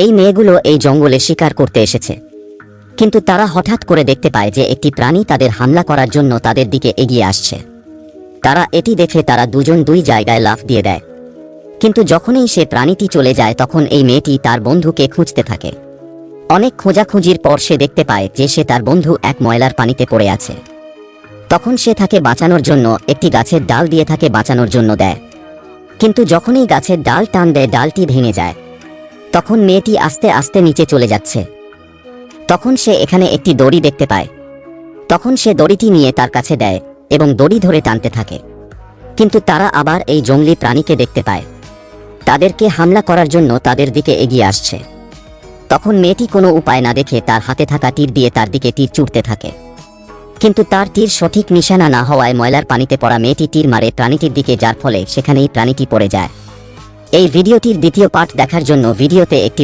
এই মেয়েগুলো এই জঙ্গলে শিকার করতে এসেছে, কিন্তু তারা হঠাৎ করে দেখতে পায় যে একটি প্রাণী তাদের হামলা করার জন্য তাদের দিকে এগিয়ে আসছে। তারা এটি দেখে তারা দুজন দুই জায়গায় লাফ দিয়ে দেয়। কিন্তু যখনই সে প্রাণীটি চলে যায় তখন এই মেয়েটি তার বন্ধুকে খুঁজতে থাকে। অনেক খোঁজাখুঁজির পর সে দেখতে পায় যে সে তার বন্ধু এক ময়লার পানিতে পড়ে আছে। তখন সে তাকে বাঁচানোর জন্য একটি গাছের ডাল দিয়ে তাকে বাঁচানোর জন্য দেয়, কিন্তু যখনই গাছের ডাল টান দেয় ডালটি ভেঙে যায়। তখন মেয়েটি আস্তে আস্তে নিচে চলে যাচ্ছে। তখন সে এখানে একটি দড়ি দেখতে পায়। তখন সে দড়িটি নিয়ে তার কাছে দেয় এবং দড়ি ধরে টানতে থাকে। কিন্তু তারা আবার এই জঙ্গলি প্রাণীকে দেখতে পায়, তাদেরকে হামলা করার জন্য তাদের দিকে এগিয়ে আসছে। তখন মেয়েটি কোনো উপায় না দেখে তার হাতে থাকা তীর দিয়ে তার দিকে তীর ছুঁড়তে থাকে, কিন্তু তার তীর সঠিক নিশানা না হওয়ায় ময়লার পানিতে পড়া মেয়েটি তীর মারে প্রাণীটির দিকে, যার ফলে সেখানেই প্রাণীটি পড়ে যায়। এই ভিডিওটির দ্বিতীয় পার্ট দেখার জন্য ভিডিওতে একটি